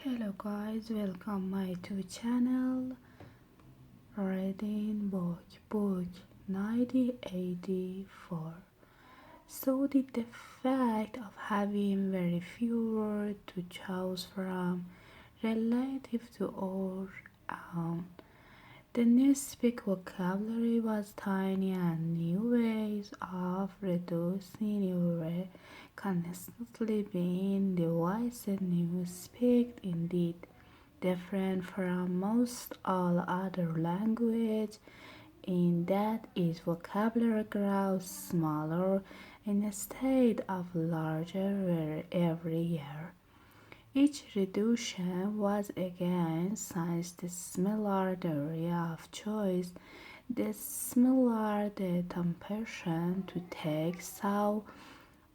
Hello guys, welcome my to channel reading book 1984. So the fact of having very few words to choose from relative to our own. The newspeak vocabulary was tiny and new ways of reducing were constantly being devised. Newspeak indeed different from most all other language in that its vocabulary grows smaller instead of larger every year. Each reduction was again since the smaller the area of choice, the smaller the temptation to take, so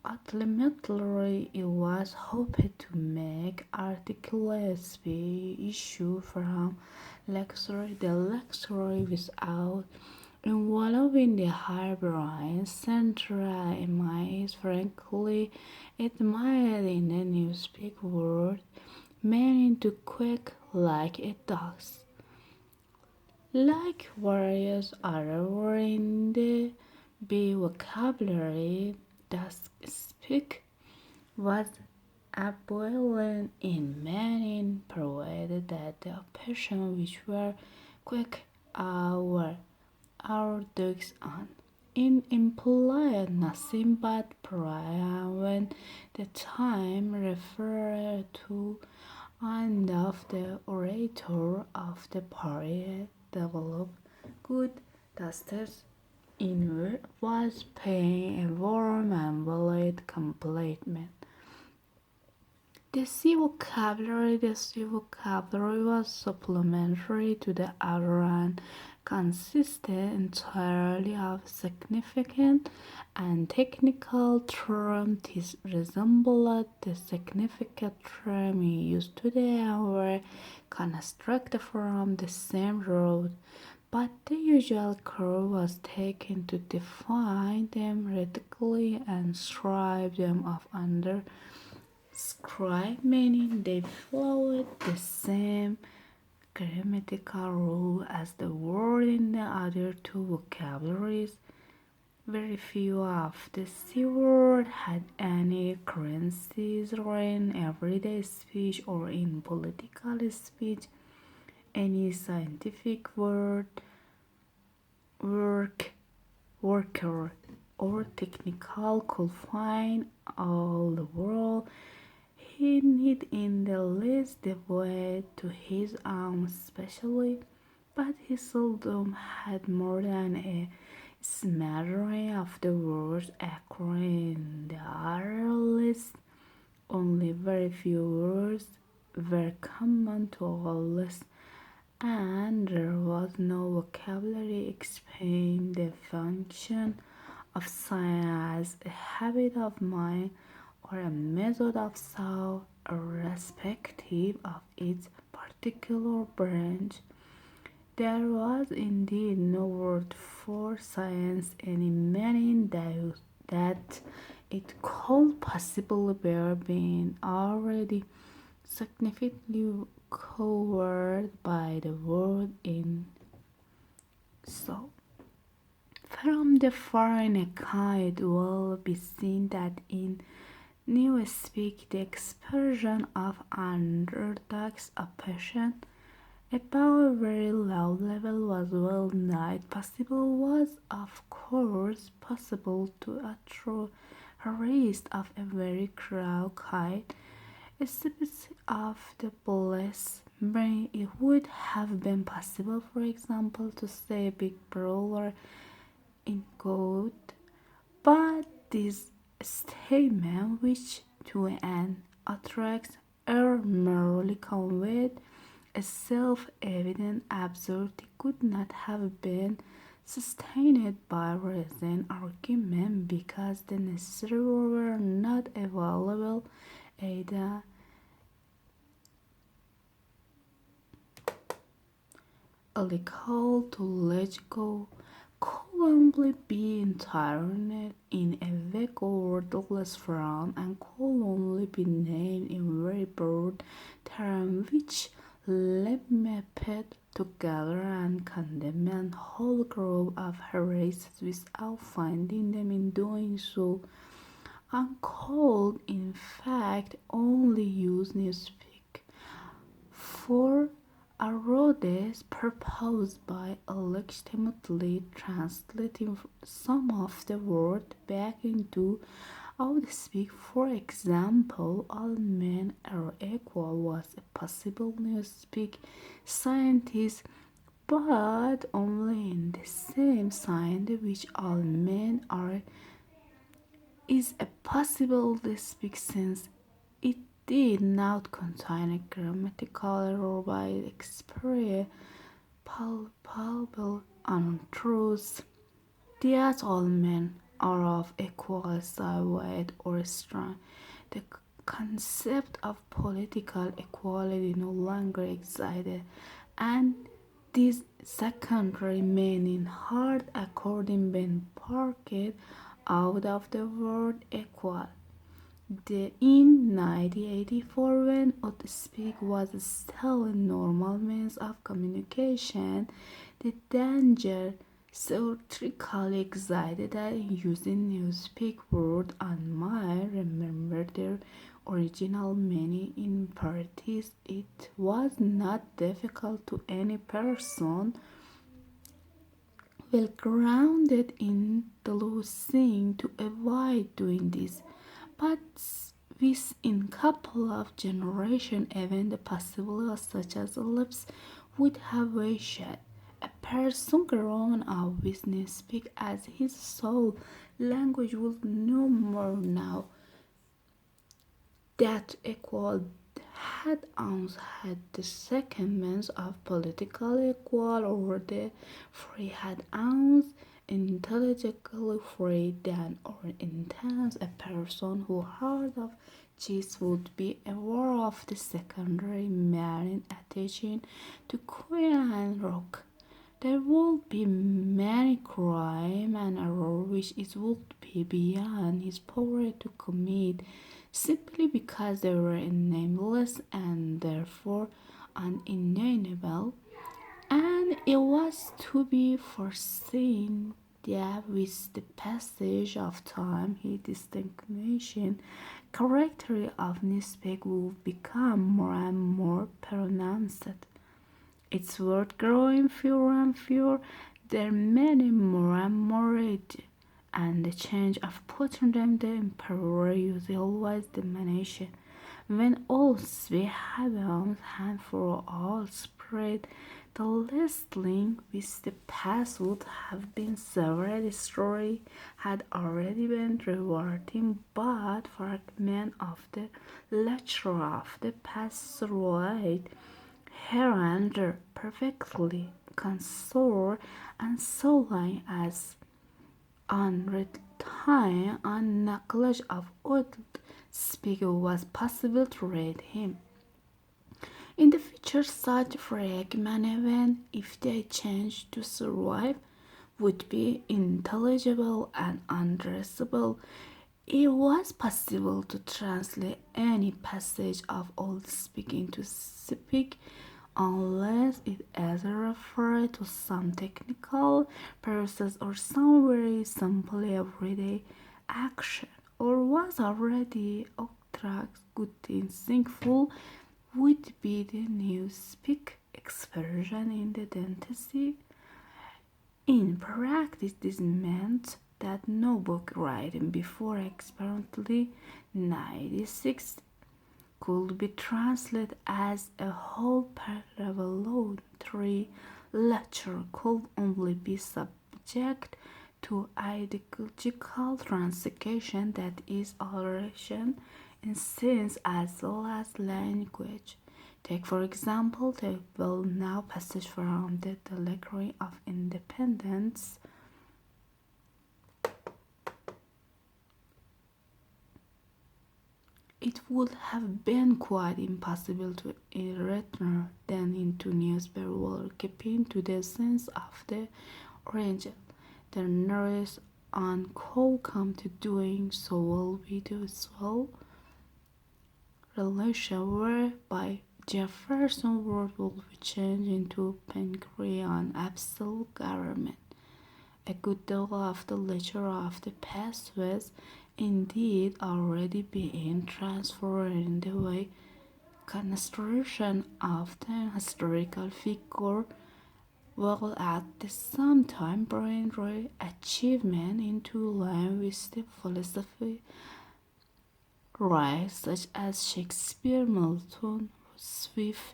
ultimately it was hoped to make articulate speech issue from the lecture without involving the hard-brain central is frankly admired in the newspeak world, meaning to quack like a dog. Like various other words in the B vocabulary, the speak was abundant in meaning, provided that the occupation which were quick were our dogs on. It implied nothing but prior when the time referred to and of the orator of the period developed good tasters in was paying a warm and valid compliment. The C vocabulary was supplementary to the other and consisted entirely of significant and technical terms. This resembled the significant terms used today and were constructed from the same root, but the usual care was taken to define them radically and strip them of under scribe, meaning they followed the same grammatical rule as the word in the other two vocabularies. Very few of the C word had any occurrences in everyday speech or in political speech. Any scientific word, worker, or technical could find all the world he need in the least devoid to his own specially, but he seldom had more than a smattering of the words occurring in the other list. Only very few words were common to all lists, and there was no vocabulary explaining the function of science as a habit of mind or a method of thought, irrespective of its particular branch. There was indeed no word for science, any meaning that it could possibly bear being already significantly covered by the word in. So, from the foreign account it will be seen that in Newspeak, the expression of unorthodox oppression above a very low level was well nigh possible, was of course possible to a true arrest of a very crowd kind, a species of the blessed brain. It would have been possible, for example, to say Big Brother in quote, but this statement, which to an attracts or merely conveyed a self-evident absurdity, could not have been sustained by reason argument because the necessary were not available either logical to logical. Could only be entered in a vague or wordless form and could only be named in very broad terms which mapped together and condemned a whole group of heresies without finding them in doing so, and could in fact only use newspeak for a Rhodes proposed by legitimately translating some of the word back into outspeak. For example, all men are equal was a possible newspeak scientist, but only in the same science which all men are is a possible newspeak since it did not contain a grammatical error by express palpable untruths. That all men are of equal size, weight, or strength. The concept of political equality no longer existed, and this secondary meaning hard according been parked out of the word equal. In 1984, when outspeak was still a normal means of communication, the danger theoretically existed that using newspeak word and might remember their original meaning in practice. It was not difficult to any person well grounded in the losing to avoid doing this. But within couple of generations, even the possibilities such as ellipse would have vanished. A person grown up with newspeak as his sole language would no more now that equal had ounce had the second means of political equal or the free had ounce intellectually free than or intense. A person who heard of this would be aware of the secondary meaning attaching to Queen and Rock. There would be many crime and error which it would be beyond his power to commit, simply because they were nameless and therefore uninnameable, and it was to be foreseen that with the passage of time his distinction character of newspeak would become more and more pronounced. Its words growing fewer and fewer, their meaning more and more rigid, and the change of putting them the emperor usually always diminished. When all three heavens hand for all spread, the last link with the past would have been severed. The story had already been rewarding, but fragment of the lecture of the past survived here and there, perfectly consort and so long as unread time and knowledge of old speaker was possible to read him. In the future, such fragments, even if they changed to survive, would be intelligible and understandable. It was possible to translate any passage of old speaking to speak unless it either referred to some technical process or some very simply everyday action, or was already abstract good and thankful would be the new speak expression in the dentistry. In practice, this meant that no book written before approximately 96 could be translated as a whole parliamentary lecture could only be subject to ideological translation, that is, alteration in sense as well as language. Take, for example, the well now passage from the Declaration of Independence. It would have been quite impossible to return then into newspaper while keeping to the sense of the original. the nurse on call come to doing so will be the sole relation whereby Jefferson world will be changed into Penguin absolute government. A good deal of the literature of the past was indeed already being transferred in the way construction of the historical figure while at the same time bringing real achievement into line with the philosophy right such as Shakespeare, Milton, Swift,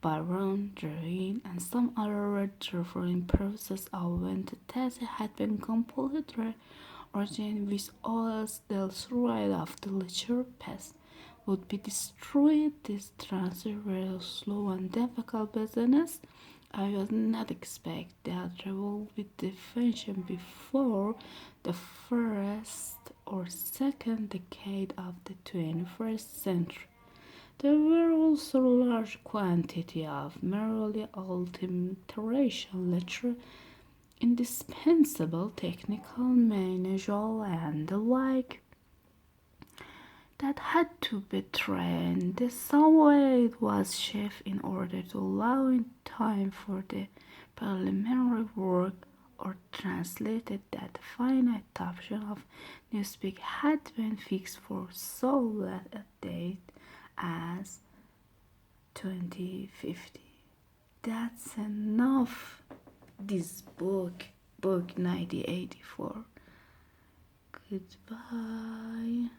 Byron, Darwin, and some other different process of when the test had been completed origin with all the thread of the literature past would be destroyed. This transit very slow and difficult business. I was not expect that there will be definition before the first or second decade of the 21st century. There were also large quantity of merely ultimation literature, indispensable technical manual and the like that had to be trained. The some way it was shaped in order to allow in time for the preliminary work or translated that the finite option of newspeak had been fixed for so late a date as 2050. That's enough. This book 1984. Goodbye.